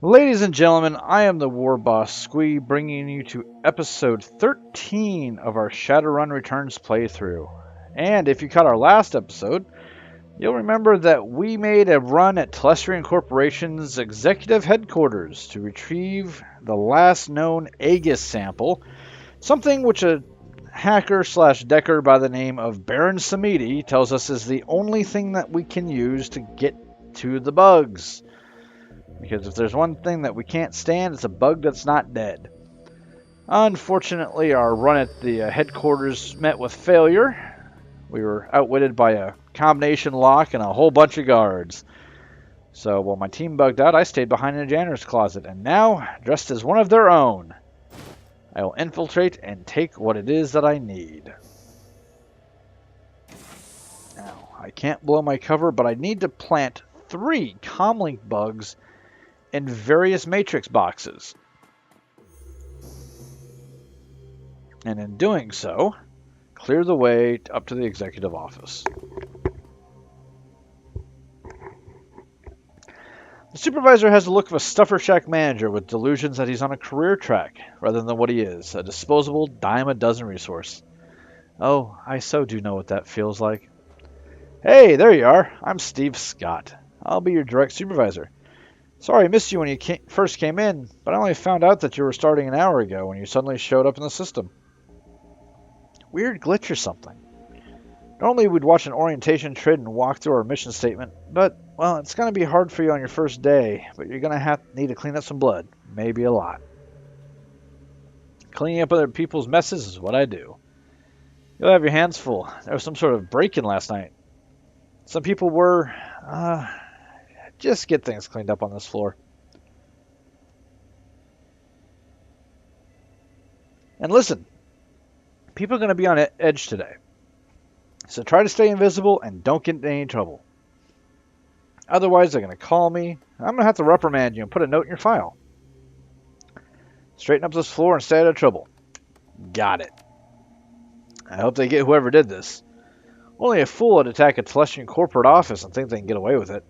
Ladies and gentlemen, I am the War Boss Squee, bringing you to episode 13 of our Shadowrun Returns playthrough. And if you caught our last episode, you'll remember that we made a run at Telestrian Corporation's executive headquarters to retrieve the last known Aegis sample, something which a hacker/decker by the name of Baron Samedi tells us is the only thing that we can use to get to the bugs. Because if there's one thing that we can't stand, it's a bug that's not dead. Unfortunately, our run at the headquarters met with failure. We were outwitted by a combination lock and a whole bunch of guards. So while my team bugged out, I stayed behind in a janitor's closet, and now, dressed as one of their own, I will infiltrate and take what it is that I need. Now, I can't blow my cover, but I need to plant 3 comlink bugs in various matrix boxes. And in doing so, clear the way up to the executive office. The supervisor has the look of a stuffer shack manager with delusions that he's on a career track rather than what he is, a disposable dime-a-dozen resource. Oh, I so do know what that feels like. Hey, there you are. I'm Steve Scott. I'll be your direct supervisor. Sorry I missed you when you first came in, but I only found out that you were starting an hour ago when you suddenly showed up in the system. Weird glitch or something. Normally we'd watch an orientation trid and walk through our mission statement, but, well, it's going to be hard for you on your first day, but you're going to need to clean up some blood. Maybe a lot. Cleaning up other people's messes is what I do. You'll have your hands full. There was some sort of break-in last night. Some people were, just get things cleaned up on this floor. And listen, people are going to be on edge today. So try to stay invisible and don't get into any trouble. Otherwise, they're going to call me. I'm going to have to reprimand you and put a note in your file. Straighten up this floor and stay out of trouble. Got it. I hope they get whoever did this. Only a fool would attack a Telestrian corporate office and think they can get away with it.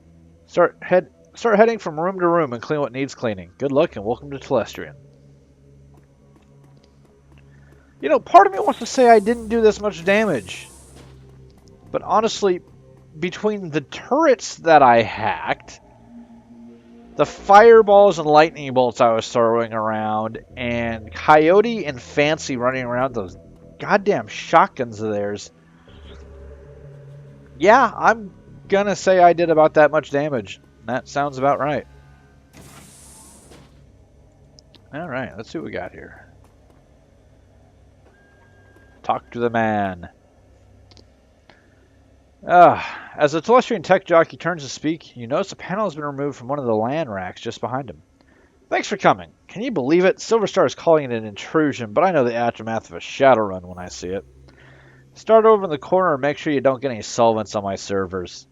Start heading from room to room and clean what needs cleaning. Good luck and welcome to Telestrian. You know, part of me wants to say I didn't do this much damage. But honestly, between the turrets that I hacked, the fireballs and lightning bolts I was throwing around, and Coyote and Fancy running around those goddamn shotguns of theirs, yeah, I'm gonna say I did about that much damage. That sounds about right. Alright, let's see what we got here. Talk to the man. As the Telestrian tech jockey turns to speak, you notice a panel has been removed from one of the LAN racks just behind him. Thanks for coming. Can you believe it? Silverstar is calling it an intrusion, but I know the aftermath of a Shadowrun when I see it. Start over in the corner and make sure you don't get any solvents on my servers.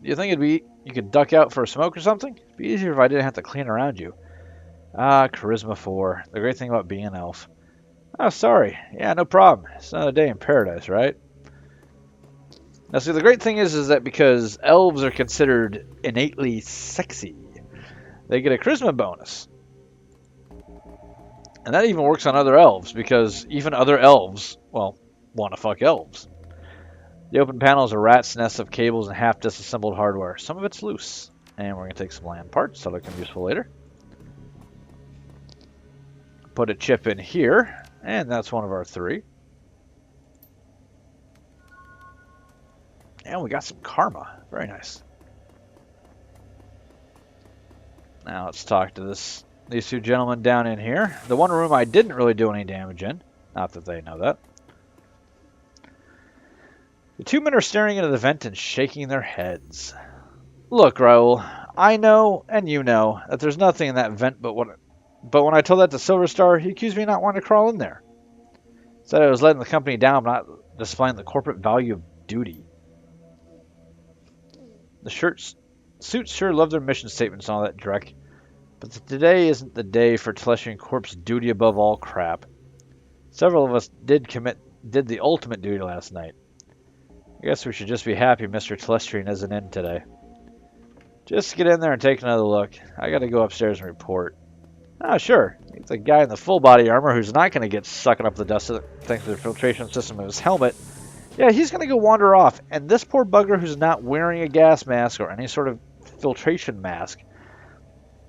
Do you think you could duck out for a smoke or something? It'd be easier if I didn't have to clean around you. Charisma 4. The great thing about being an elf. Oh, sorry. Yeah, no problem. It's another day in paradise, right? Now, see, the great thing is that because elves are considered innately sexy, they get a charisma bonus. And that even works on other elves, because even other elves, well, want to fuck elves. The open panel is a rat's nest of cables and half-disassembled hardware. Some of it's loose. And we're going to take some LAN parts, so they'll come useful later. Put a chip in here, and that's one of our 3. And we got some karma. Very nice. Now let's talk to these 2 gentlemen down in here. The one room I didn't really do any damage in. Not that they know that. The 2 men are staring into the vent and shaking their heads. Look, Raoul, I know, and you know, that there's nothing in that vent but when I told that to Silverstar, he accused me of not wanting to crawl in there. Said I was letting the company down, not displaying the corporate value of duty. The suits sure love their mission statements and all that dreck, but today isn't the day for Telestrian Corp's duty above all crap. Several of us did the ultimate duty last night. I guess we should just be happy Mr. Telestrian isn't in today. Just get in there and take another look. I gotta go upstairs and report. Ah, sure. He's the guy in the full body armor who's not gonna get sucking up the dust thanks to the filtration system of his helmet. Yeah, he's gonna go wander off. And this poor bugger who's not wearing a gas mask or any sort of filtration mask,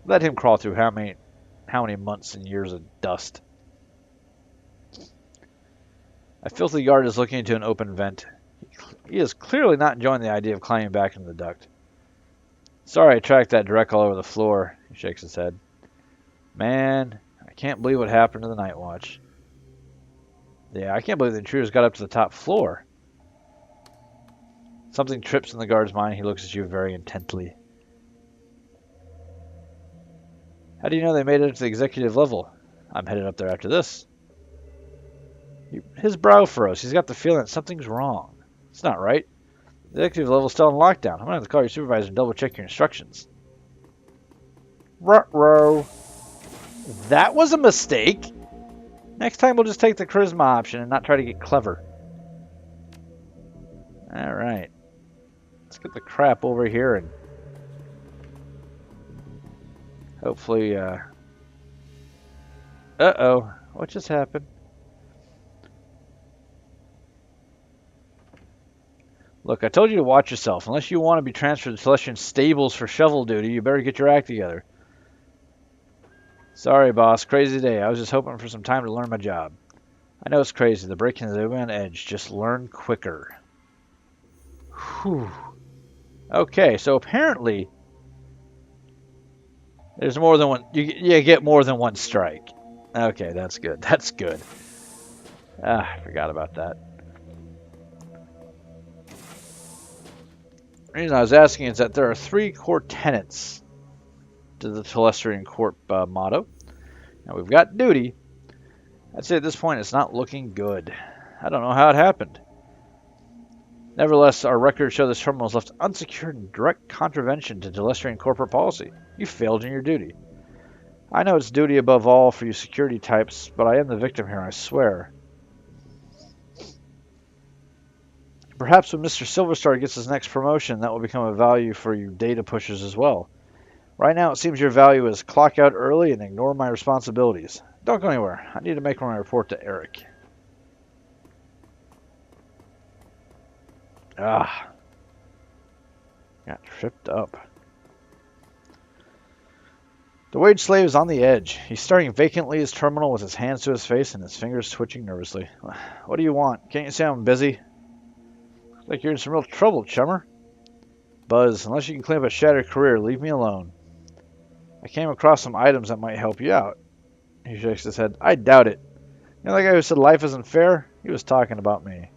let him crawl through how many months and years of dust. A filthy guard is looking into an open vent. He is clearly not enjoying the idea of climbing back into the duct. Sorry I tracked that direct all over the floor. He shakes his head. Man, I can't believe what happened to the night watch. Yeah, I can't believe the intruders got up to the top floor. Something trips in the guard's mind. He looks at you very intently. How do you know they made it to the executive level? I'm headed up there after this. His brow furrows. He's got the feeling that something's wrong. It's not right. The executive level's still in lockdown. I'm going to have to call your supervisor and double check your instructions. Ruh-roh. That was a mistake. Next time we'll just take the charisma option and not try to get clever. Alright. Let's get the crap over here and hopefully, uh-oh. What just happened? Look, I told you to watch yourself. Unless you want to be transferred to Celestian stables for shovel duty, you better get your act together. Sorry, boss. Crazy day. I was just hoping for some time to learn my job. I know it's crazy. The breaking is on edge. Just learn quicker. Whew. Okay, so apparently there's more than one. You get more than one strike. Okay, that's good. That's good. Ah, I forgot about that. The reason I was asking is that there are 3 core tenets to the Telestrian Corp motto. Now we've got duty. I'd say at this point it's not looking good. I don't know how it happened. Nevertheless, our records show this terminal is left unsecured in direct contravention to Telestrian corporate policy. You failed in your duty. I know it's duty above all for you security types, but I am the victim here, I swear. Perhaps when Mr. Silverstar gets his next promotion, that will become a value for you data pushers as well. Right now, it seems your value is clock out early and ignore my responsibilities. Don't go anywhere. I need to make my report to Eric. Ah. Got tripped up. The wage slave is on the edge. He's staring vacantly at his terminal with his hands to his face and his fingers twitching nervously. What do you want? Can't you say I'm busy? Looks like you're in some real trouble, chummer. Buzz, unless you can clean up a shattered career, leave me alone. I came across some items that might help you out. He shakes his head. I doubt it. You know that guy who said life isn't fair? He was talking about me.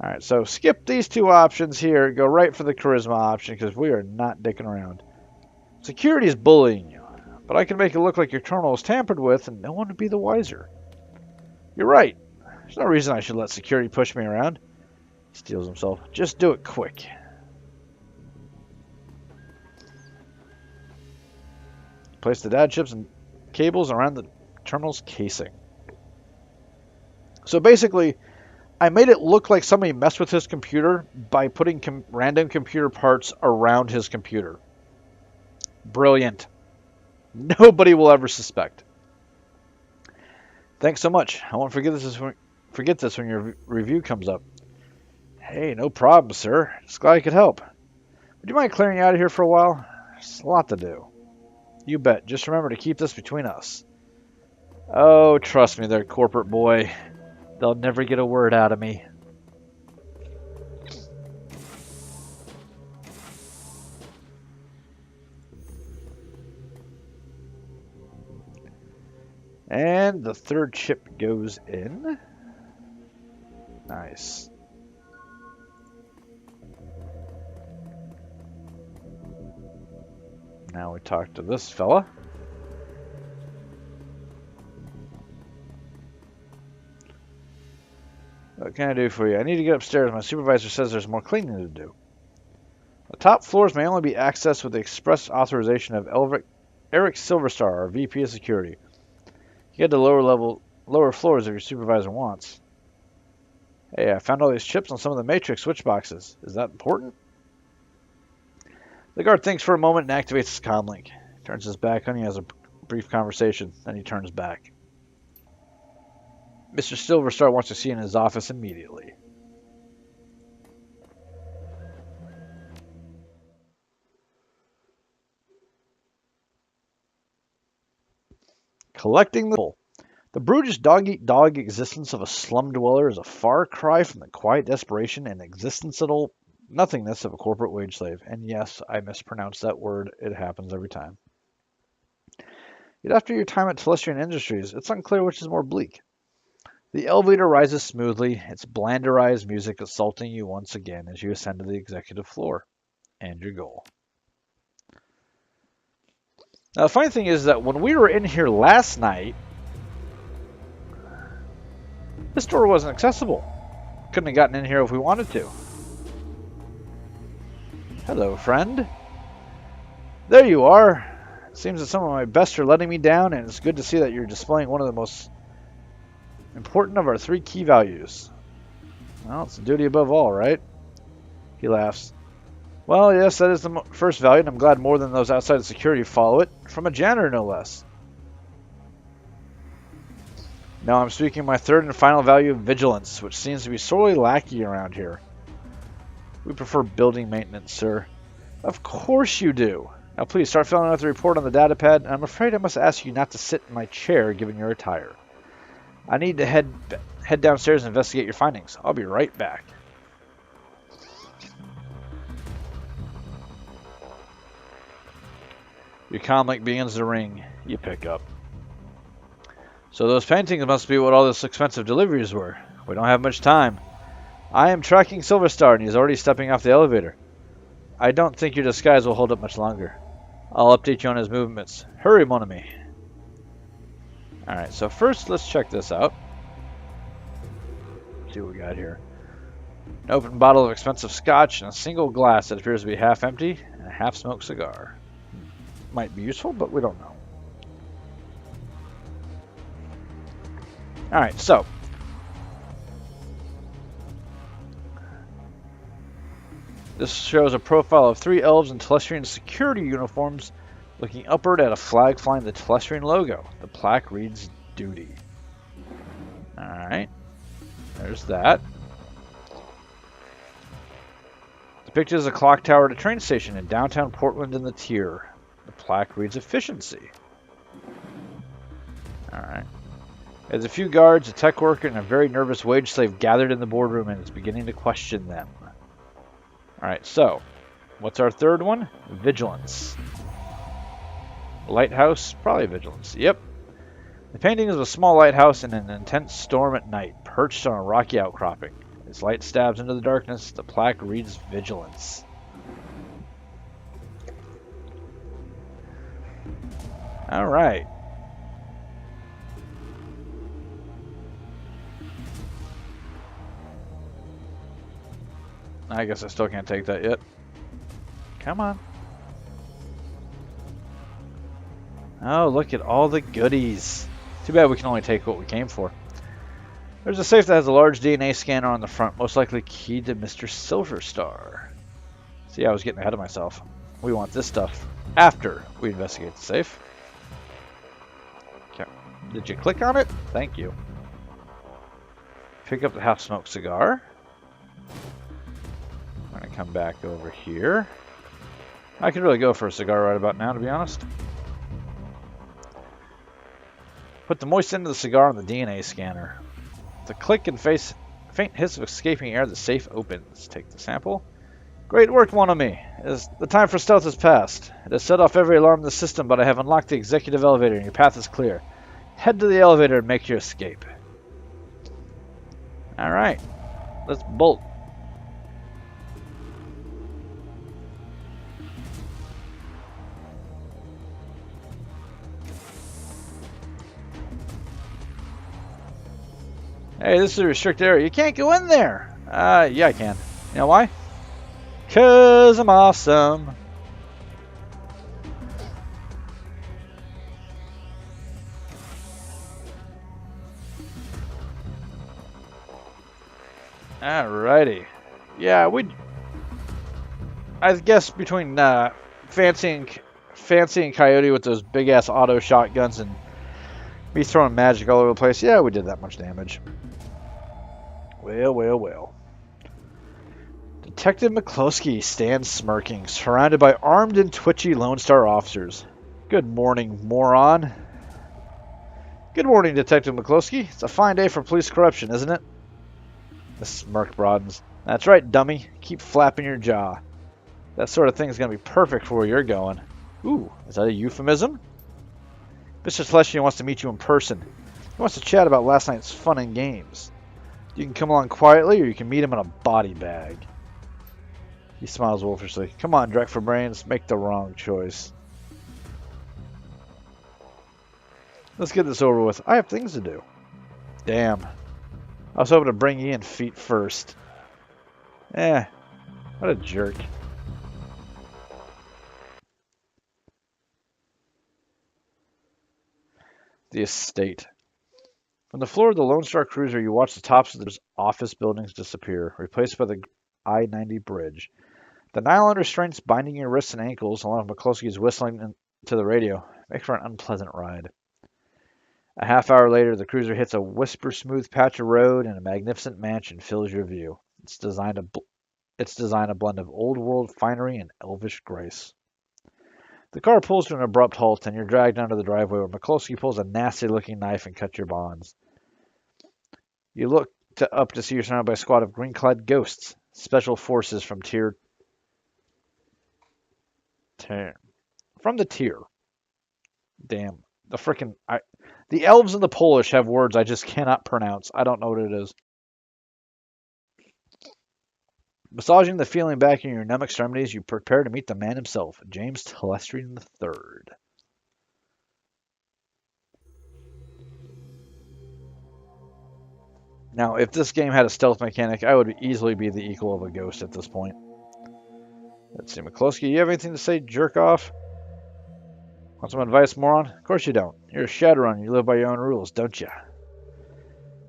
Alright, so skip these 2 options here. Go right for the charisma option because we are not dicking around. Security is bullying you, but I can make it look like your terminal is tampered with and no one would be the wiser. You're right. There's no reason I should let security push me around. He steals himself. Just do it quick. Place the data chips and cables around the terminal's casing. So basically, I made it look like somebody messed with his computer by putting random computer parts around his computer. Brilliant. Nobody will ever suspect. Thanks so much. I won't forget this when your review comes up. Hey, no problem, sir. Just glad I could help. Would you mind clearing out of here for a while? There's a lot to do. You bet. Just remember to keep this between us. Oh, trust me there, corporate boy. They'll never get a word out of me. And the 3rd chip goes in. Nice. Now we talk to this fella. What can I do for you? I need to get upstairs. My supervisor says there's more cleaning to do. The top floors may only be accessed with the express authorization of Eric Silverstar, our VP of Security. You head to lower floors if your supervisor wants. Hey, I found all these chips on some of the matrix switch boxes. Is that important? The guard thinks for a moment and activates his comlink. Turns his back on you, has a brief conversation, then he turns back. Mr. Silverstar wants to see you in his office immediately. Collecting the brutish dog-eat-dog existence of a slum dweller is a far cry from the quiet desperation and existential nothingness of a corporate wage slave. And yes, I mispronounced that word. It happens every time. Yet after your time at Telestrian Industries, it's unclear which is more bleak. The elevator rises smoothly, its blanderized music assaulting you once again as you ascend to the executive floor and your goal. Now, the funny thing is that when we were in here last night, this door wasn't accessible. Couldn't have gotten in here if we wanted to. Hello, friend. There you are. It seems that some of my best are letting me down, and it's good to see that you're displaying one of the most important of our 3 key values. Well, it's the duty above all, right? He laughs. Well, yes, that is the first value, and I'm glad more than those outside of security follow it. From a janitor, no less. Now I'm speaking my third and final value of vigilance, which seems to be sorely lacking around here. We prefer building maintenance, sir. Of course you do. Now please start filling out the report on the data pad, and I'm afraid I must ask you not to sit in my chair given your attire. I need to head downstairs and investigate your findings. I'll be right back. Your comlink begins to ring. You pick up. So those paintings must be what all those expensive deliveries were. We don't have much time. I am tracking Silverstar, and he's already stepping off the elevator. I don't think your disguise will hold up much longer. I'll update you on his movements. Hurry, mon ami. Alright, so first let's check this out. See what we got here. An open bottle of expensive scotch and a single glass that appears to be half empty and a half-smoked cigar. Might be useful, but we don't know. Alright, so. This shows a profile of 3 elves in Telestrian security uniforms looking upward at a flag flying the Telestrian logo. The plaque reads Duty. Alright. There's that. Depicted as a clock tower at a train station in downtown Portland in the tier. The plaque reads Efficiency. Alright. There's a few guards, a tech worker, and a very nervous wage slave gathered in the boardroom and is beginning to question them. Alright, so, what's our third one? Vigilance. Lighthouse, probably vigilance. Yep. The painting is a small lighthouse in an intense storm at night, perched on a rocky outcropping. As light stabs into the darkness, the plaque reads Vigilance. Alright. I guess I still can't take that yet. Come on. Oh, look at all the goodies. Too bad we can only take what we came for. There's a safe that has a large DNA scanner on the front, most likely keyed to Mr. Silverstar. See, I was getting ahead of myself. We want this stuff after we investigate the safe. Okay. Did you click on it? Thank you. Pick up the half-smoked cigar. I'm going to come back over here. I could really go for a cigar right about now, to be honest. Put the moist end of the cigar on the DNA scanner. With a click and faint hiss of escaping air, the safe opens. Take the sample. Great work, mon ami. The time for stealth has passed. It has set off every alarm in the system, but I have unlocked the executive elevator and your path is clear. Head to the elevator and make your escape. Alright. Let's bolt. Hey, this is a restricted area. You can't go in there. Yeah, I can. You know why? 'Cause I'm awesome. Alrighty. Yeah, I guess between Fancy and Coyote with those big ass auto shotguns and me throwing magic all over the place, yeah, we did that much damage. Well, well, well. Detective McCloskey stands smirking, surrounded by armed and twitchy Lone Star officers. Good morning, moron. Good morning, Detective McCloskey. It's a fine day for police corruption, isn't it? The smirk broadens. That's right, dummy. Keep flapping your jaw. That sort of thing is going to be perfect for where you're going. Ooh, is that a euphemism? Mr. Celestian wants to meet you in person. He wants to chat about last night's fun and games. You can come along quietly, or you can meet him in a body bag. He smiles wolfishly. Come on, Drek for brains, make the wrong choice. Let's get this over with. I have things to do. Damn. I was hoping to bring you in feet first. What a jerk. The estate. From the floor of the Lone Star Cruiser, you watch the tops of those office buildings disappear, replaced by the I-90 bridge. The nylon restraints binding your wrists and ankles, along with McCloskey's whistling to the radio, make for an unpleasant ride. A half hour later, the cruiser hits a whisper-smooth patch of road, and a magnificent mansion fills your view. Its design a blend of old-world finery and elvish grace. The car pulls to an abrupt halt, and you're dragged onto the driveway where McCloskey pulls a nasty-looking knife and cuts your bonds. You look up to see you're surrounded by a squad of green-clad ghosts, special forces from the tier. Damn. The elves and the Polish have words I just cannot pronounce. I don't know what it is. Massaging the feeling back in your numb extremities, you prepare to meet the man himself, James Telestrian III. Now, if this game had a stealth mechanic, I would easily be the equal of a ghost at this point. Let's see, McCloskey, you have anything to say, jerk off? Want some advice, moron? Of course you don't. You're a Shadowrun, you live by your own rules, don't you?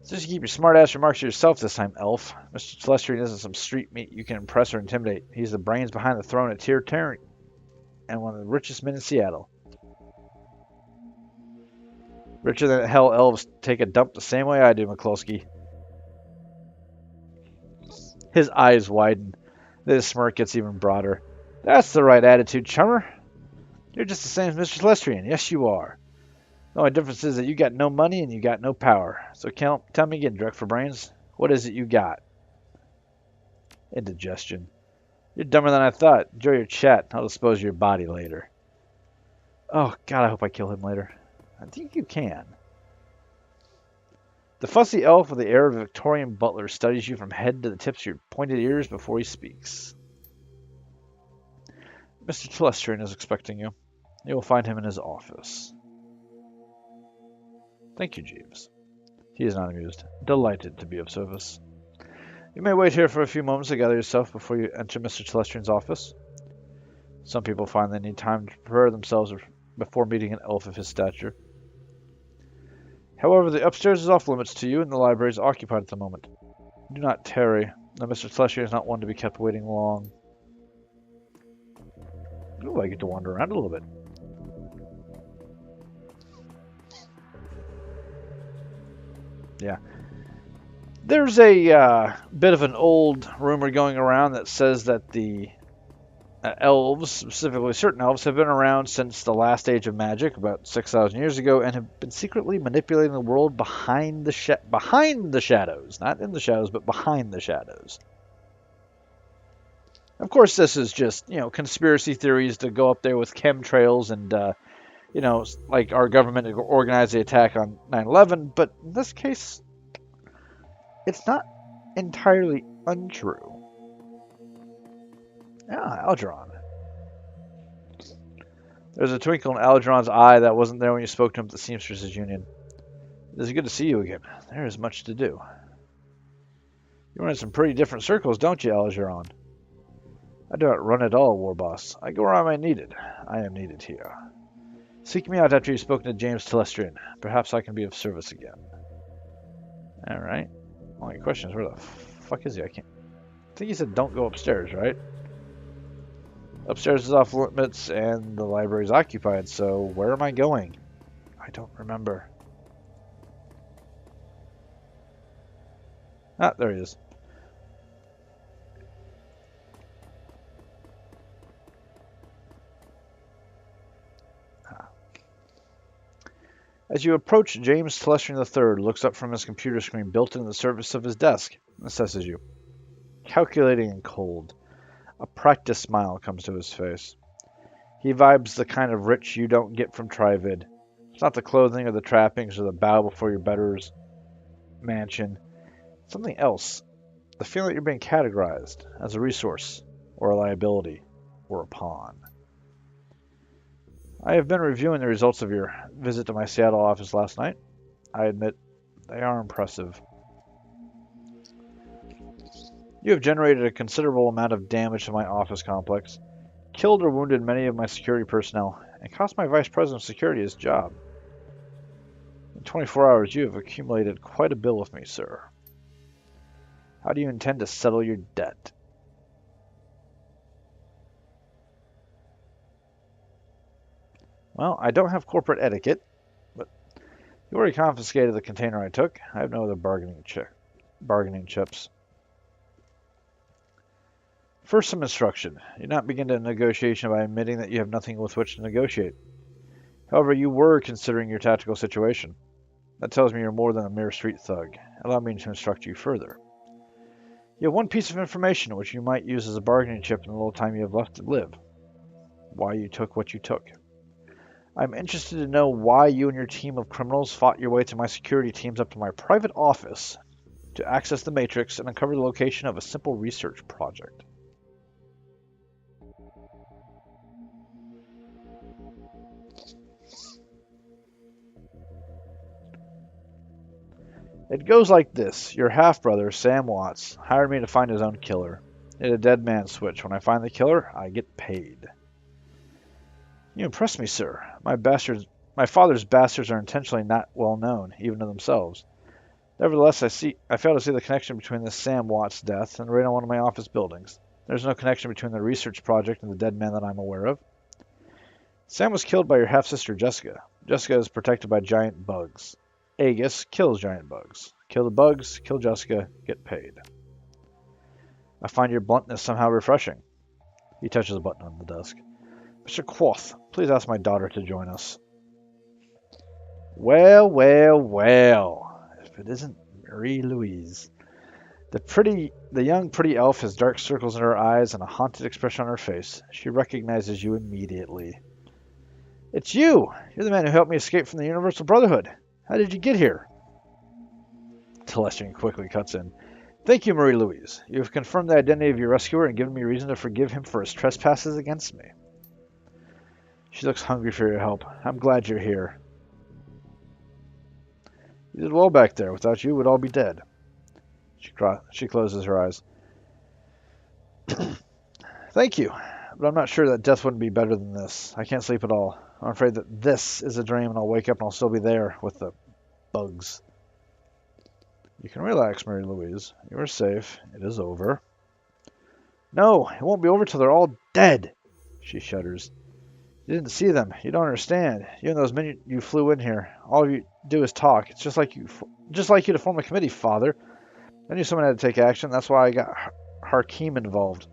Just keep your smart-ass remarks to yourself this time, elf. Mr. Telestrian isn't some street meat you can impress or intimidate. He's the brains behind the throne at Tier Terran and one of the richest men in Seattle. Richer than hell elves take a dump the same way I do, McCloskey. His eyes widen. Then his smirk gets even broader. That's the right attitude, chummer. You're just the same as Mr. Telestrian. Yes, you are. The only difference is that you got no money and you got no power. So tell me again, Drek for brains. What is it you got? Indigestion. You're dumber than I thought. Enjoy your chat. I'll dispose of your body later. Oh, God, I hope I kill him later. I think you can. The fussy elf with the air of a Victorian butler studies you from head to the tips of your pointed ears before he speaks. Mr. Telestrian is expecting you. You will find him in his office. Thank you, Jeeves. He is not amused. Delighted to be of service. You may wait here for a few moments to gather yourself before you enter Mr. Telestrian's office. Some people find they need time to prepare themselves before meeting an elf of his stature. However, the upstairs is off limits to you, and the library is occupied at the moment. Do not tarry. Now, Mr. Telestrian is not one to be kept waiting long. Ooh, I get to wander around a little bit. Yeah. There's a bit of an old rumor going around that says that the elves, specifically certain elves, have been around since the last age of magic, about 6,000 years ago, and have been secretly manipulating the world behind the shadows. Not in the shadows, but behind the shadows. Of course, this is just, conspiracy theories to go up there with chemtrails and, like our government organized the attack on 9/11, but in this case, it's not entirely untrue. Ah, Algernon. There's a twinkle in Algerron's eye that wasn't there when you spoke to him at the Seamsters' Union. It is good to see you again. There is much to do. You run in some pretty different circles, don't you, Algeron? I do not run at all, War Boss. I go where I am needed. I am needed here. Seek me out after you've spoken to James Telestrian. Perhaps I can be of service again. Alright. Only question is, where the fuck is he? I think he said don't go upstairs, right? Upstairs is off limits and the library is occupied, so where am I going? I don't remember. Ah, there he is. As you approach, James Telestrin III looks up from his computer screen built into the surface of his desk and assesses you. Calculating and cold. A practiced smile comes to his face. He vibes the kind of rich you don't get from Trivid. It's not the clothing or the trappings or the bow before your better's mansion. Something else. The feeling that you're being categorized as a resource or a liability or a pawn. I have been reviewing the results of your visit to my Seattle office last night. I admit they are impressive. You have generated a considerable amount of damage to my office complex, killed or wounded many of my security personnel, and cost my Vice President of Security his job. In 24 hours, you have accumulated quite a bill with me, sir. How do you intend to settle your debt? Well, I don't have corporate etiquette, but you already confiscated the container I took. I have no other bargaining chips. First, some instruction. Do not begin a negotiation by admitting that you have nothing with which to negotiate. However, you were considering your tactical situation. That tells me you're more than a mere street thug. Allow me to instruct you further. You have one piece of information which you might use as a bargaining chip in the little time you have left to live. Why you took what you took. I'm interested to know why you and your team of criminals fought your way to my security teams up to my private office to access the Matrix and uncover the location of a simple research project. It goes like this. Your half-brother, Sam Watts, hired me to find his own killer. Hit a dead man switch. When I find the killer, I get paid. You impress me, sir. My father's bastards are intentionally not well known, even to themselves. Nevertheless, I fail to see the connection between this Sam Watts death and the raid on one of my office buildings. There's no connection between the research project and the dead man that I'm aware of. Sam was killed by your half-sister, Jessica. Jessica is protected by giant bugs. Aegis kills giant bugs. Kill the bugs, kill Jessica, get paid. I find your bluntness somehow refreshing. He touches a button on the desk. Mr. Quoth, please ask my daughter to join us. Well, well, well. If it isn't Marie Louise. The young pretty elf has dark circles in her eyes and a haunted expression on her face. She recognizes you immediately. It's you! You're the man who helped me escape from the Universal Brotherhood. How did you get here? Telestian quickly cuts in. Thank you, Marie Louise. You have confirmed the identity of your rescuer and given me reason to forgive him for his trespasses against me. She looks hungry for your help. I'm glad you're here. You did well back there. Without you, we'd all be dead. She closes her eyes. Thank you, but I'm not sure that death wouldn't be better than this. I can't sleep at all. I'm afraid that this is a dream and I'll wake up and I'll still be there with the bugs. You can relax, Mary Louise. You are safe. It is over. No, it won't be over till they're all dead. She shudders. You didn't see them. You don't understand. Even those men you flew in here, all you do is talk. It's just like you to form a committee, Father. I knew someone had to take action. That's why I got Harkeem involved.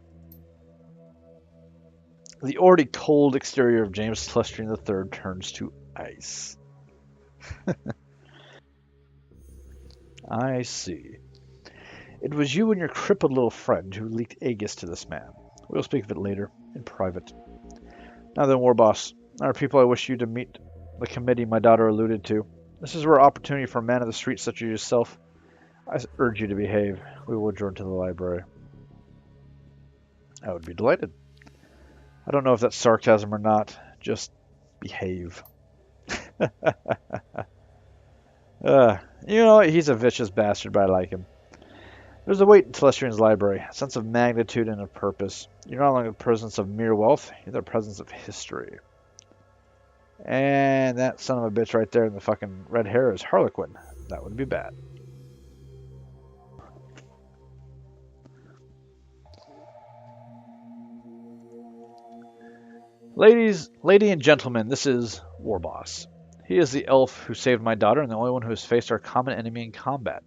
The already cold exterior of James Telestrin III turns to ice. I see. It was you and your crippled little friend who leaked Aegis to this man. We'll speak of it later, in private. Now then, War Boss, there are people I wish you to meet. The committee my daughter alluded to. This is where opportunity for a man of the street such as yourself. I urge you to behave. We will adjourn to the library. I would be delighted. I don't know if that's sarcasm or not. Just behave. He's a vicious bastard, but I like him. There's a weight in Telestrian's library, a sense of magnitude and of purpose. You're not only the presence of mere wealth, you're the presence of history. And that son of a bitch right there in the fucking red hair is Harlequin. That would be bad. Lady and gentlemen, this is Warboss. He is the elf who saved my daughter and the only one who has faced our common enemy in combat.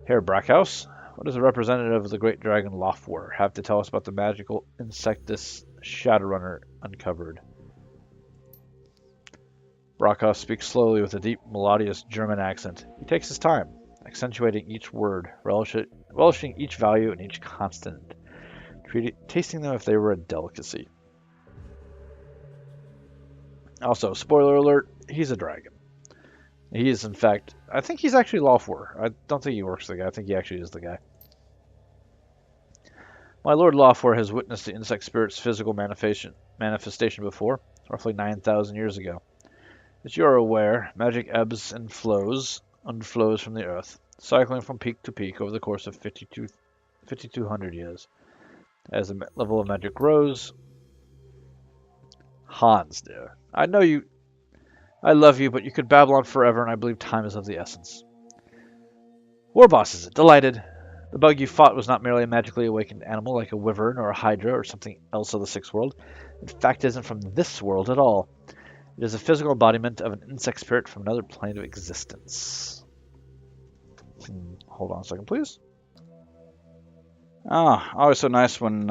Herr Brackhouse, what does a representative of the great dragon Lofwar have to tell us about the magical insect this Shadowrunner uncovered? Brackhouse speaks slowly with a deep, melodious German accent. He takes his time, accentuating each word, relishing each value and each consonant, tasting them if they were a delicacy. Also, spoiler alert, he's a dragon. He is, in fact, I think he's actually Lofwar. I don't think he works for the guy. I think he actually is the guy. My Lord Lofwar has witnessed the insect spirit's physical manifestation before, roughly 9,000 years ago. As you are aware, magic ebbs and flows from the earth, cycling from peak to peak over the course of 5,200 years. As the level of magic grows, Hans, dear, I love you, but you could babble on forever, and I believe time is of the essence. Warboss is delighted. The bug you fought was not merely a magically awakened animal like a wyvern or a hydra or something else of the Sixth World. In fact, it isn't from this world at all. It is a physical embodiment of an insect spirit from another plane of existence. Hold on a second, please. Always so nice when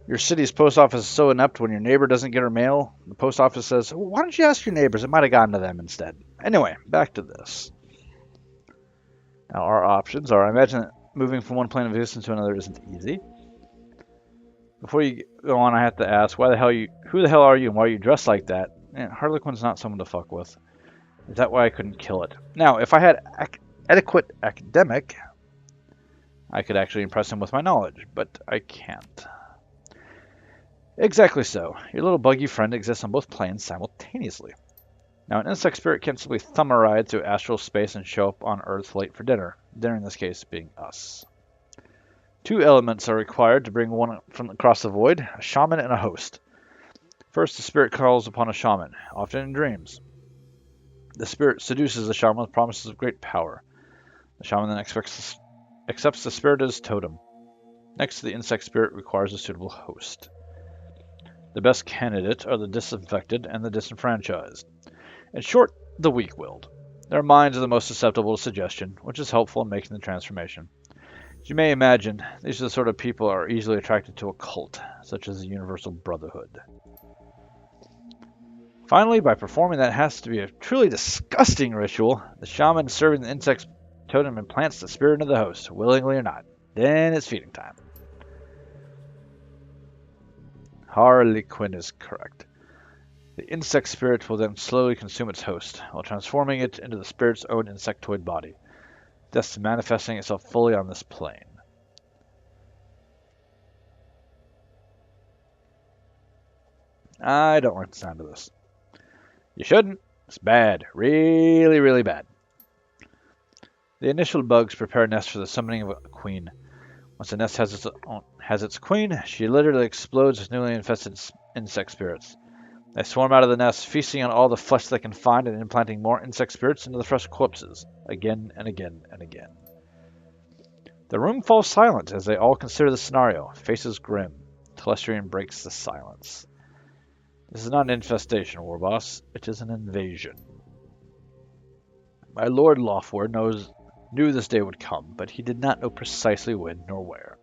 your city's post office is so inept when your neighbor doesn't get her mail. The post office says, why don't you ask your neighbors? It might have gotten to them instead. Anyway, back to this. Now, our options are, I imagine that moving from one plane of existence to another isn't easy. Before you go on, I have to ask, who the hell are you and why are you dressed like that? Harlequin's not someone to fuck with. Is that why I couldn't kill it? Now, if I had adequate academic, I could actually impress him with my knowledge, but I can't. Exactly so. Your little buggy friend exists on both planes simultaneously. Now, an insect spirit can't simply thumb a ride through astral space and show up on Earth late for dinner. Dinner, in this case, being us. 2 elements are required to bring one from across the void, a shaman and a host. First, the spirit calls upon a shaman, often in dreams. The spirit seduces the shaman with promises of great power. The shaman then accepts the spirit as totem. Next, the insect spirit requires a suitable host. The best candidate are the disinfected and the disenfranchised. In short, the weak-willed. Their minds are the most susceptible to suggestion, which is helpful in making the transformation. As you may imagine, these are the sort of people who are easily attracted to a cult, such as the Universal Brotherhood. Finally, by performing that has to be a truly disgusting ritual, the shaman serving the insect totem implants the spirit into the host, willingly or not. Then it's feeding time. Harlequin is correct. The insect spirit will then slowly consume its host, while transforming it into the spirit's own insectoid body, thus manifesting itself fully on this plane. I don't like the sound of this. You shouldn't. It's bad. Really, really bad. The initial bugs prepare a nest for the summoning of a queen. Once the nest has its queen, she literally explodes with newly infested insect spirits. They swarm out of the nest, feasting on all the flesh they can find and implanting more insect spirits into the fresh corpses, again and again and again. The room falls silent as they all consider the scenario, faces grim. Telestrian breaks the silence. This is not an infestation, Warboss. It is an invasion. My Lord Lofwar knew this day would come, but he did not know precisely when nor where.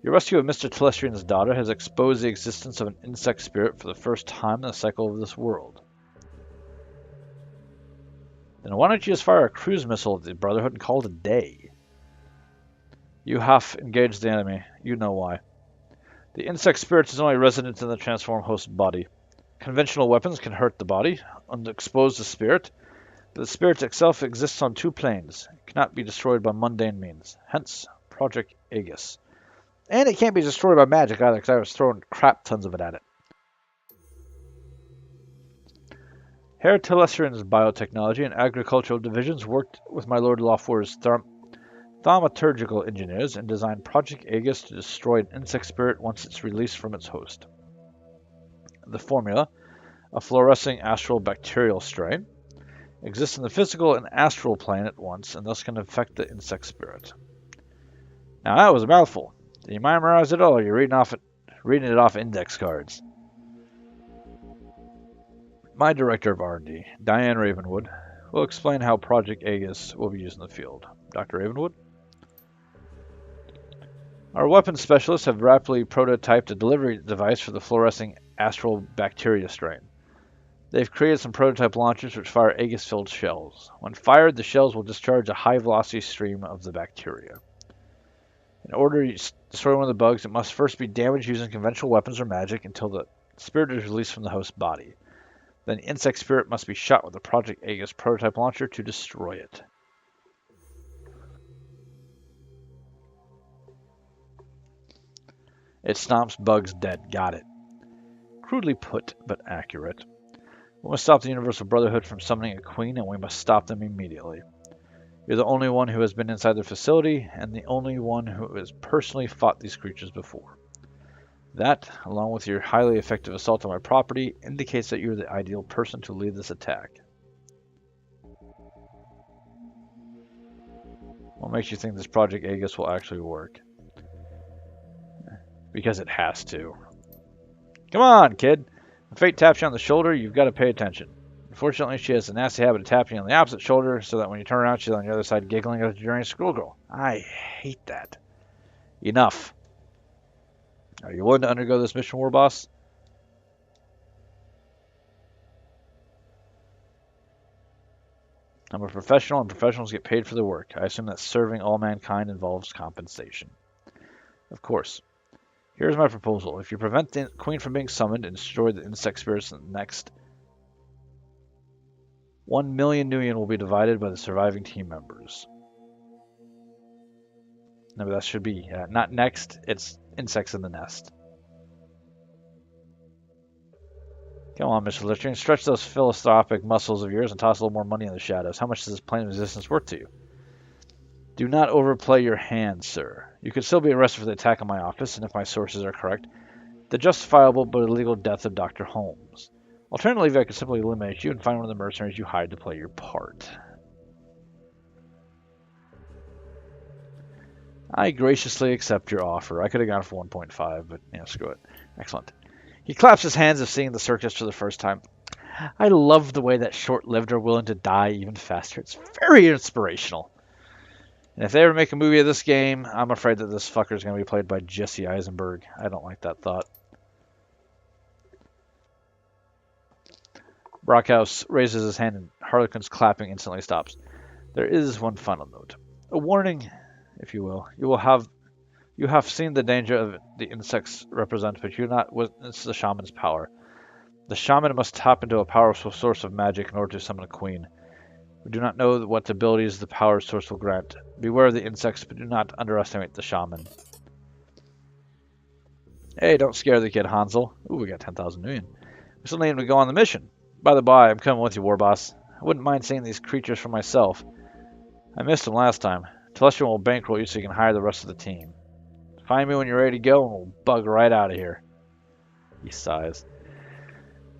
Your rescue of Mr. Telestrian's daughter has exposed the existence of an insect spirit for the first time in the cycle of this world. Then why don't you just fire a cruise missile at the Brotherhood and call it a day? You have engaged the enemy. You know why. The insect spirit is only resident in the transformed host body. Conventional weapons can hurt the body, and expose the spirit, but the spirit itself exists on 2 planes. It cannot be destroyed by mundane means. Hence, Project Aegis. And it can't be destroyed by magic either, because I was throwing crap tons of it at it. Herr Telestrian's biotechnology and agricultural divisions worked with my Lord Lofwar's thaumaturgical engineers and designed Project Aegis to destroy an insect spirit once it's released from its host. The formula, a fluorescing astral bacterial strain, exists in the physical and astral plane at once and thus can affect the insect spirit. Now that was a mouthful. Did you memorize it all, or are you reading it off index cards? My director of R&D, Diane Ravenwood, will explain how Project Aegis will be used in the field. Dr. Ravenwood? Our weapons specialists have rapidly prototyped a delivery device for the fluorescing astral bacteria strain. They've created some prototype launchers which fire Aegis-filled shells. When fired, the shells will discharge a high-velocity stream of the bacteria. In order to destroy one of the bugs, it must first be damaged using conventional weapons or magic until the spirit is released from the host body. Then the insect spirit must be shot with the Project Aegis prototype launcher to destroy it. It stomps bugs dead. Got it. Crudely put, but accurate. We must stop the Universal Brotherhood from summoning a queen, and we must stop them immediately. You're the only one who has been inside the facility, and the only one who has personally fought these creatures before. That, along with your highly effective assault on my property, indicates that you're the ideal person to lead this attack. What makes you think this Project Aegis will actually work? Because it has to. Come on, kid! When fate taps you on the shoulder, you've got to pay attention. Unfortunately, she has a nasty habit of tapping you on the opposite shoulder, so that when you turn around, she's on the other side giggling at a journey schoolgirl. I hate that. Enough. Are you willing to undergo this mission, War Boss? I'm a professional, and professionals get paid for their work. I assume that serving all mankind involves compensation. Of course. Here's my proposal. If you prevent the Queen from being summoned and destroy the insect spirits in the next 1 million Nuyen will be divided by the surviving team members. No, that should be not next, it's insects in the nest. Come on, Mr. Lichting, stretch those philanthropic muscles of yours and toss a little more money in the shadows. How much is this plane of existence worth to you? Do not overplay your hand, sir. You could still be arrested for the attack on my office, and if my sources are correct, the justifiable but illegal death of Dr. Holmes. Alternatively, I could simply eliminate you and find one of the mercenaries you hired to play your part. I graciously accept your offer. I could have gone for 1.5, but screw it. Excellent. He claps his hands as seeing the circus for the first time. I love the way that short-lived are willing to die even faster. It's very inspirational. And if they ever make a movie of this game, I'm afraid that this fucker is going to be played by Jesse Eisenberg. I don't like that thought. Brockhouse raises his hand and Harlequin's clapping instantly stops. There is one final note. A warning, if you will. You have seen the danger of the insects represent, but you do not witness the shaman's power. The shaman must tap into a powerful source of magic in order to summon a queen. We do not know what abilities the power source will grant. Beware of the insects, but do not underestimate the shaman. Hey, don't scare the kid, Hansel. Ooh, we got 10,000 Nuyen. We still need him to go on the mission. By the by, I'm coming with you, War Boss. I wouldn't mind seeing these creatures for myself. I missed them last time. Telestian will bankroll you so you can hire the rest of the team. Find me when you're ready to go, and we'll bug right out of here. He sighs.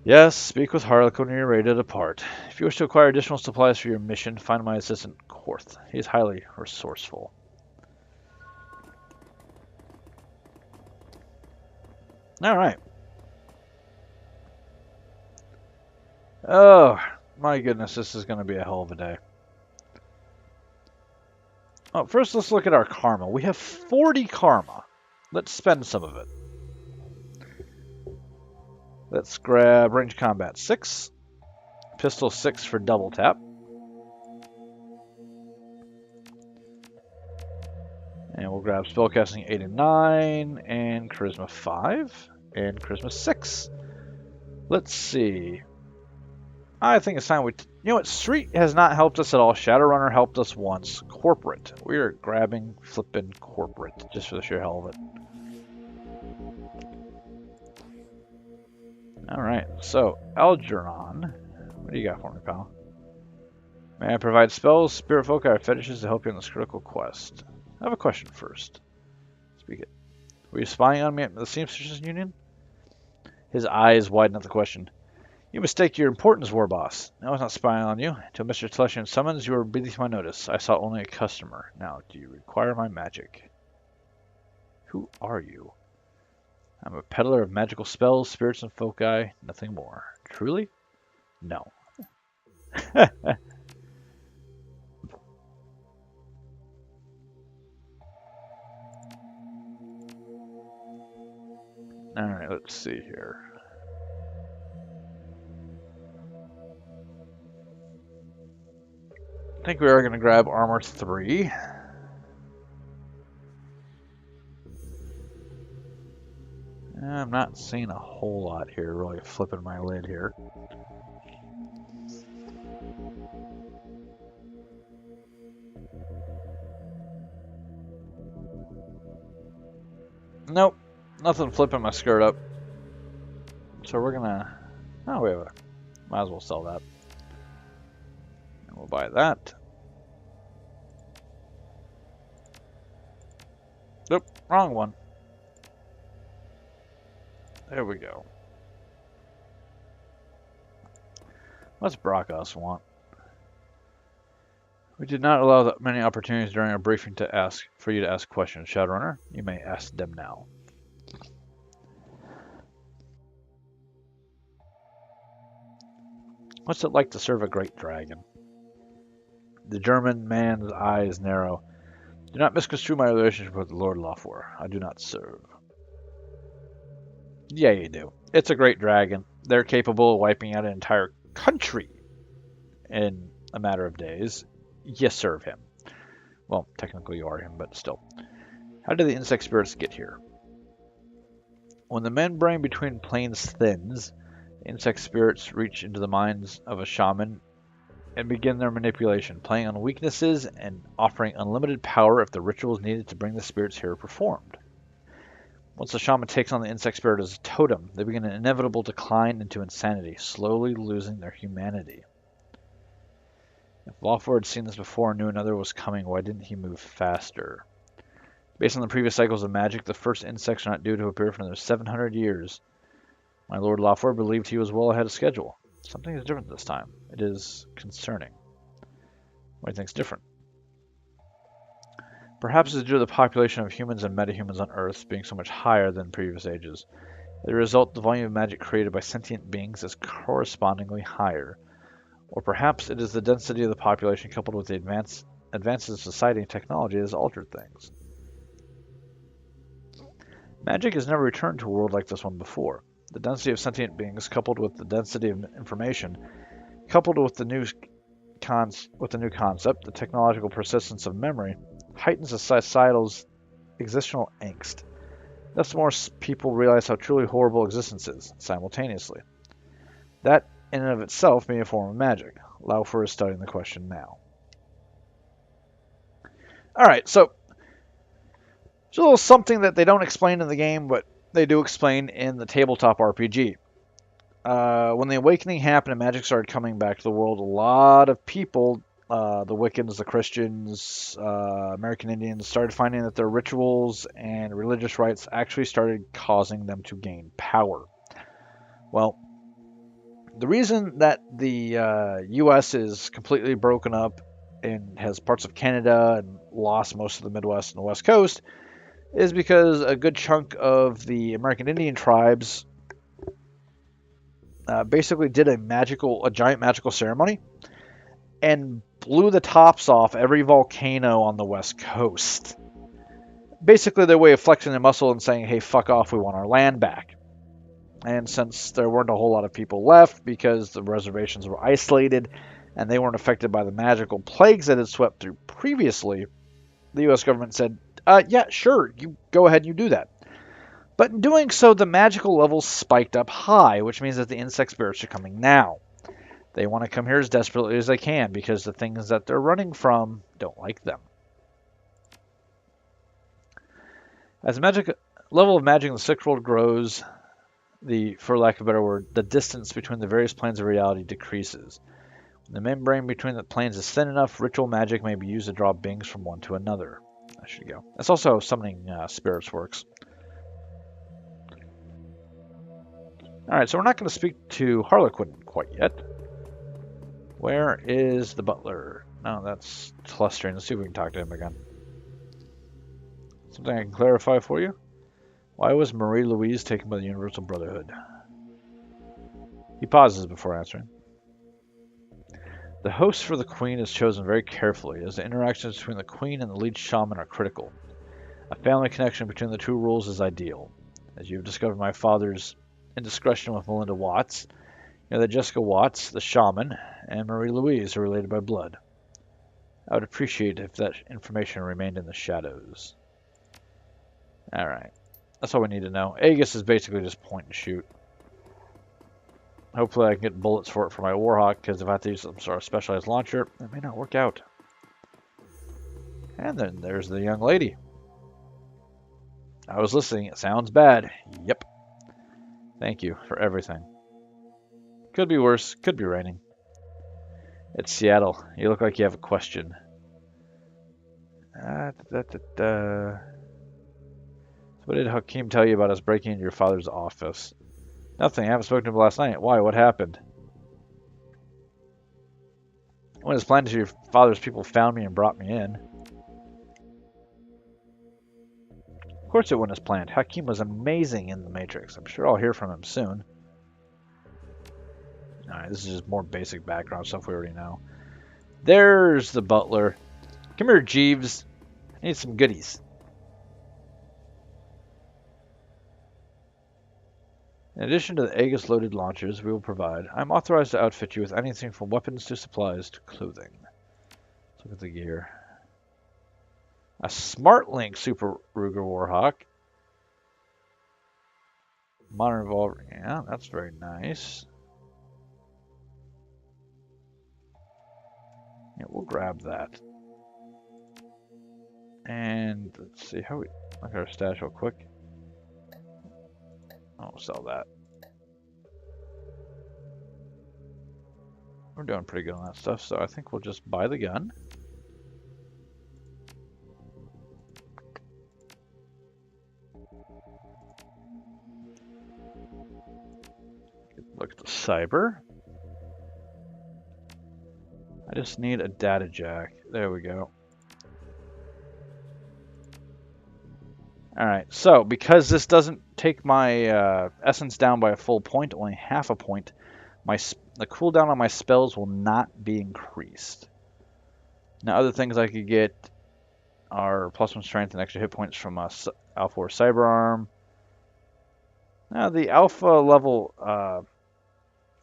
Yes, speak with Harlequin when you're ready to depart. If you wish to acquire additional supplies for your mission, find my assistant, Korth. He is highly resourceful. Alright. Oh, my goodness, this is going to be a hell of a day. Oh, first let's look at our karma. We have 40 karma. Let's spend some of it. Let's grab range combat 6. Pistol 6 for double tap. And we'll grab spellcasting 8 and 9. And charisma 5. And charisma 6. Let's see. I think it's time we... You know what? Street has not helped us at all. Shadowrunner helped us once. Corporate. We are grabbing flippin' corporate. Just for the sheer hell of it. Alright, so Algernon. What do you got for me, pal? May I provide spells, spirit folk, or fetishes to help you in this critical quest? I have a question first. Speak it. Were you spying on me at the Seamsters Union? His eyes widen at the question. You mistake your importance, War Boss. I was not spying on you. Till Mr. Telestian summons, you were beneath my notice. I saw only a customer. Now, do you require my magic? Who are you? I'm a peddler of magical spells, spirits, and foci, nothing more. Truly? No. Alright, let's see here. I think we are going to grab armor 3. I'm not seeing a whole lot here, really flipping my lid here. Nope, nothing flipping my skirt up. So we're gonna, oh, we have a, might as well sell that. And we'll buy that. Nope, wrong one. There we go. What's Brokos want? We did not allow that many opportunities during our briefing to ask for you to ask questions, Shadowrunner. You may ask them now. What's it like to serve a great dragon? The German man's eyes narrow. Do not misconstrue my relationship with Lord Lawfor. I do not serve. Yeah, you do. It's a great dragon. They're capable of wiping out an entire country in a matter of days. You serve him. Well, technically you are him, but still. How did the insect spirits get here? When the membrane between planes thins, insect spirits reach into the minds of a shaman and begin their manipulation, playing on weaknesses and offering unlimited power if the ritual is needed to bring the spirits here performed. Once the shaman takes on the insect spirit as a totem, they begin an inevitable decline into insanity, slowly losing their humanity. If Lawford had seen this before and knew another was coming, why didn't he move faster? Based on the previous cycles of magic, the first insects are not due to appear for another 700 years. My Lord Lawford believed he was well ahead of schedule. Something is different this time. It is concerning. What do you think's different? Perhaps it's due to the population of humans and metahumans on Earth being so much higher than previous ages. As a result, the volume of magic created by sentient beings is correspondingly higher. Or perhaps it is the density of the population coupled with the advances of society and technology that has altered things. Magic has never returned to a world like this one before. The density of sentient beings, coupled with the density of information, coupled with the new concept, the technological persistence of memory, heightens the societal's existential angst. Thus, more people realize how truly horrible existence is, simultaneously. That, in and of itself, may be a form of magic. Laufer is studying the question now. Alright, so there's a little something that they don't explain in the game, but they do explain in the tabletop RPG. When the Awakening happened and magic started coming back to the world, a lot of people, the Wiccans, the Christians, American Indians, started finding that their rituals and religious rites actually started causing them to gain power. Well, the reason that the U.S. is completely broken up and has parts of Canada and lost most of the Midwest and the West Coast is because a good chunk of the American Indian tribes basically did a giant magical ceremony and blew the tops off every volcano on the West Coast. Basically their way of flexing their muscle and saying, hey, fuck off, we want our land back. And since there weren't a whole lot of people left because the reservations were isolated and they weren't affected by the magical plagues that had swept through previously, the U.S. government said, yeah, sure, you go ahead and you do that. But in doing so, the magical levels spiked up high, which means that the insect spirits are coming now. They want to come here as desperately as they can because the things that they're running from don't like them. As the level of magic in the sixth world grows, for lack of a better word, the distance between the various planes of reality decreases. When the membrane between the planes is thin enough, ritual magic may be used to draw beings from one to another. There should go. That's also how summoning spirits works. Alright, so we're not going to speak to Harlequin quite yet. Where is the butler? No, that's clustering. Let's see if we can talk to him again. Something I can clarify for you? Why was Marie-Louise taken by the Universal Brotherhood? He pauses before answering. The host for the Queen is chosen very carefully, as the interactions between the Queen and the lead shaman are critical. A family connection between the two rules is ideal. As you have discovered my father's indiscretion with Melinda Watts, you know that Jessica Watts, the shaman, and Marie Louise are related by blood. I would appreciate if that information remained in the shadows. Alright. That's all we need to know. Aegis is basically just point and shoot. Hopefully I can get bullets for it for my Warhawk, because if I have to use some sort of specialized launcher, it may not work out. And then there's the young lady. I was listening. It sounds bad. Yep. Thank you for everything. Could be worse. Could be raining. It's Seattle. You look like you have a question. What did Hakeem tell you about us breaking into your father's office? Nothing. I haven't spoken to him last night. Why? What happened? When his plan to your father's people found me and brought me in. Of course it went as planned. Hakeem was amazing in the Matrix. I'm sure I'll hear from him soon. Alright, this is just more basic background stuff we already know. There's the butler. Come here, Jeeves. I need some goodies. In addition to the Aegis-loaded launchers we will provide, I'm authorized to outfit you with anything from weapons to supplies to clothing. Let's look at the gear. A SmartLink Super Ruger Warhawk. Modern revolver. Yeah, that's very nice. Yeah, we'll grab that. And let's see how we look at our stash real quick. I'll sell that. We're doing pretty good on that stuff, so I think we'll just buy the gun. Look at the cyber. I just need a data jack. There we go. Alright, so because this doesn't take my essence down by a full point, only half a point, the cooldown on my spells will not be increased. Now, other things I could get are +1 strength and extra hit points from Alpha or Cyberarm. Now, the Alpha level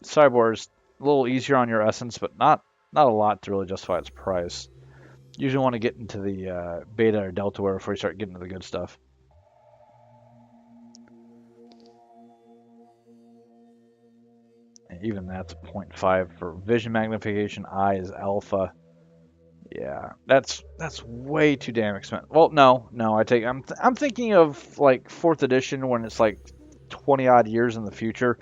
Cyber is a little easier on your essence, but not a lot to really justify its price. Usually want to get into the Beta or Delta Wear before you start getting to the good stuff. And even that's 0.5 for vision magnification. Eye is alpha. Yeah, that's way too damn expensive. Well, no, I'm thinking of like 4th edition when it's like 20 odd years in the future.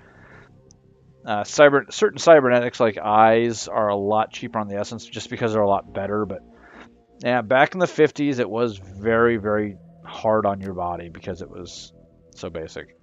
Certain cybernetics like eyes are a lot cheaper on the essence just because they're a lot better. But yeah, back in the 50s, it was very, very hard on your body because it was so basic.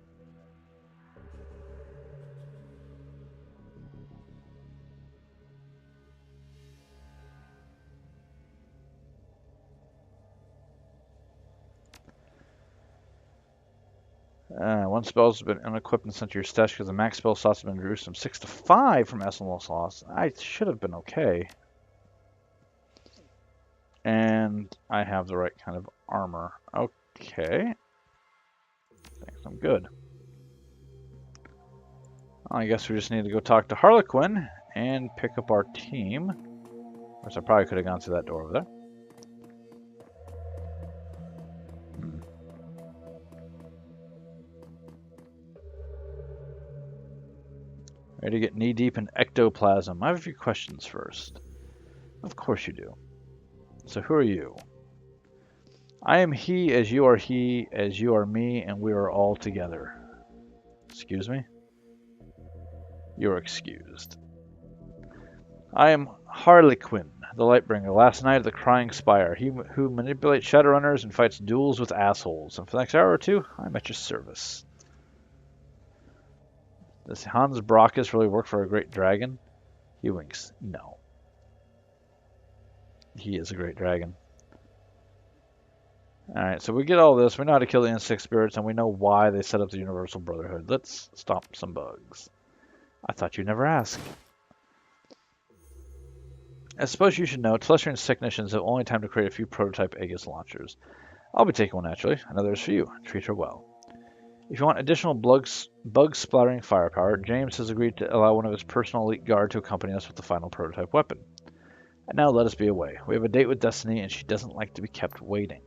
One spell has been unequipped and sent to your stash because the max spell slots have been reduced from 6 to 5 from essence loss. I should have been okay. And I have the right kind of armor. Okay. Thanks, I'm good. I guess we just need to go talk to Harlequin and pick up our team. Of course, I probably could have gone through that door over there. Ready to get knee-deep in ectoplasm. I have a few questions first. Of course you do. So who are you? I am he as you are me, and we are all together. Excuse me? You're excused. I am Harlequin, the Lightbringer, last knight of the Crying Spire, he who manipulates Shadowrunners and fights duels with assholes. And for the next hour or two, I'm at your service. Does Hans Brockus really work for a great dragon? He winks. No. He is a great dragon. Alright, so we get all this. We know how to kill the insect spirits, and we know why they set up the Universal Brotherhood. Let's stomp some bugs. I thought you'd never ask. I suppose you should know, Telestриan's technicians have only time to create a few prototype Aegis launchers. I'll be taking one naturally. Another is for you. Treat her well. If you want additional bug-splattering firepower, James has agreed to allow one of his personal elite guard to accompany us with the final prototype weapon. And now let us be away. We have a date with Destiny, and she doesn't like to be kept waiting.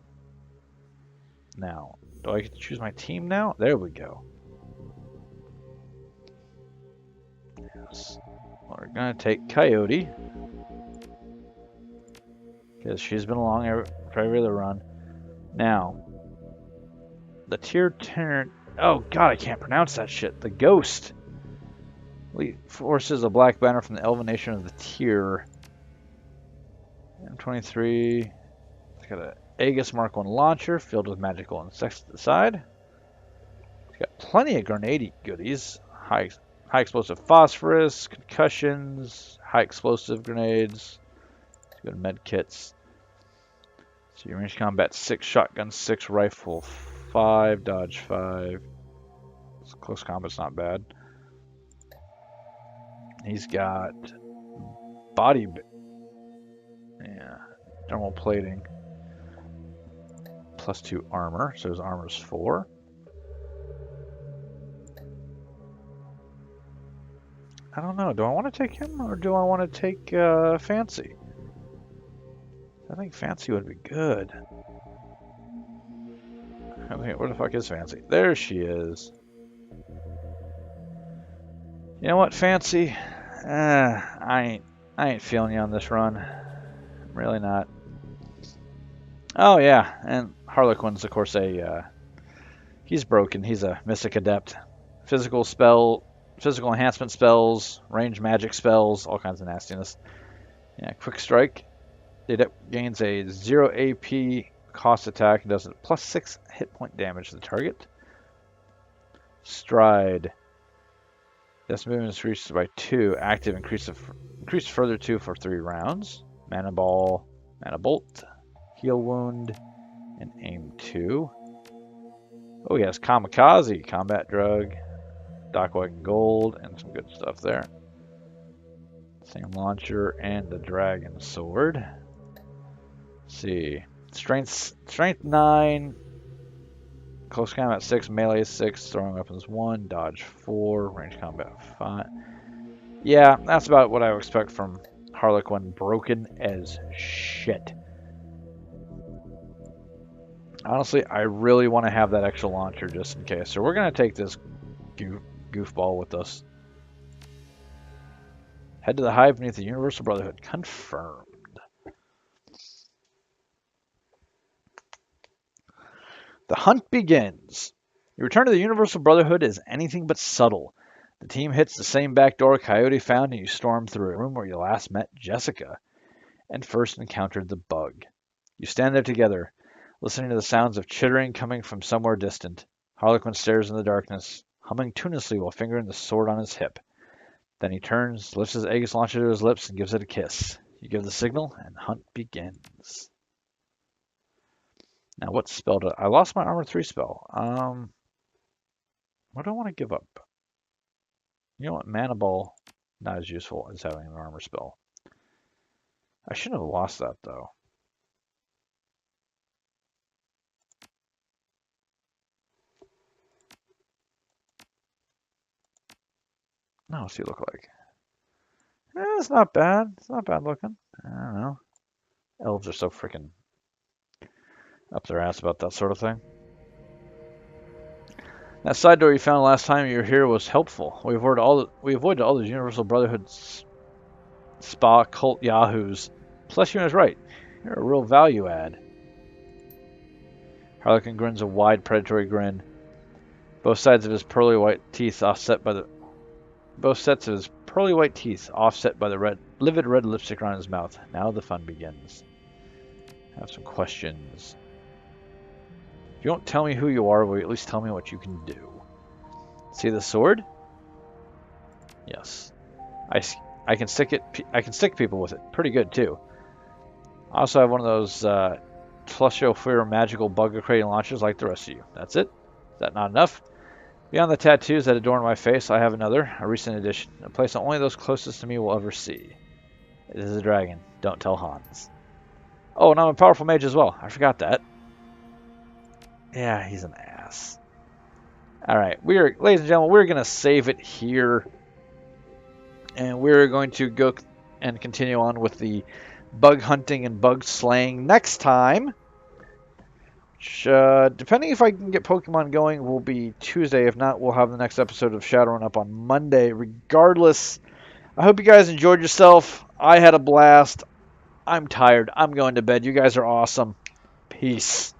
Now, do I get to choose my team now? There we go. Yes. We're going to take Coyote, because she's been along for every other run. Now, the tier 10... Oh, God, I can't pronounce that shit. The Ghost. Forces a black banner from the Elven Nation of the tier. M23. It's got an Aegis Mark 1 launcher filled with magical insects to the side. It's got plenty of grenade goodies. High explosive phosphorus, concussions, high explosive grenades. Good med kits. So your range combat 6, shotgun 6, rifle 5, dodge 5. Close combat's not bad. He's got thermal plating. +2 armor, so his armor's 4. I don't know, do I want to take him or do I want to take Fancy? I think Fancy would be good. Okay, where the fuck is Fancy? There she is. You know what, Fancy? I ain't feeling you on this run. Really not. Oh yeah, and Harlequin's of course he's broken. He's a Mystic Adept. Physical enhancement spells, range magic spells, all kinds of nastiness. Yeah, Quick Strike. It gains a 0 AP cost attack and does a +6 hit point damage to the target. Stride. This movement increases by 2. Active increase further 2 for 3 rounds. Mana Ball, Mana Bolt, Heal Wound, and Aim 2. Oh yes, Kamikaze, Combat Drug, Dockwagon Gold, and some good stuff there. Same launcher and the Dragon Sword. Let's see. Strength 9, close combat 6, melee 6, throwing weapons 1, dodge 4, range combat 5. Yeah, that's about what I would expect from Harlequin, broken as shit. Honestly, I really want to have that extra launcher just in case. So we're going to take this goofball with us. Head to the hive beneath the Universal Brotherhood. Confirmed. The hunt begins. Your return to the Universal Brotherhood is anything but subtle. The team hits the same back door Coyote found and you storm through a room where you last met Jessica and first encountered the bug. You stand there together, listening to the sounds of chittering coming from somewhere distant. Harlequin stares in the darkness, humming tunelessly while fingering the sword on his hip. Then he turns, lifts his Aegis launcher to his lips, and gives it a kiss. You give the signal, and hunt begins. Now, what spell I lost my Armor 3 spell. What do I want to give up? You know what? Mana Ball, not as useful as having an armor spell. I shouldn't have lost that, though. No, what's he look like? It's not bad. It's not bad looking. I don't know. Elves are so freaking up their ass about that sort of thing. That side door you found last time you were here was helpful. We avoided all those Universal Brotherhood spa cult yahoos. Celestian is right. You're a real value add. Harlequin grins a wide predatory grin. Both sets of his pearly white teeth offset by the livid red lipstick around his mouth. Now the fun begins. I have some questions. If you won't tell me who you are, will you at least tell me what you can do? See the sword? Yes. I can stick people with it. Pretty good too. I also have one of those Telestrio magical bug creating launchers like the rest of you. That's it? Is that not enough? Beyond the tattoos that adorn my face, I have another, a recent addition, a place that only those closest to me will ever see. It is a dragon. Don't tell Hans. Oh, and I'm a powerful mage as well. I forgot that. Yeah, he's an ass. Alright, ladies and gentlemen, we're going to save it here. And we're going to go and continue on with the bug hunting and bug slaying next time. Which, depending if I can get Pokemon going, will be Tuesday. If not, we'll have the next episode of Shadowrun up on Monday. Regardless, I hope you guys enjoyed yourself. I had a blast. I'm tired. I'm going to bed. You guys are awesome. Peace.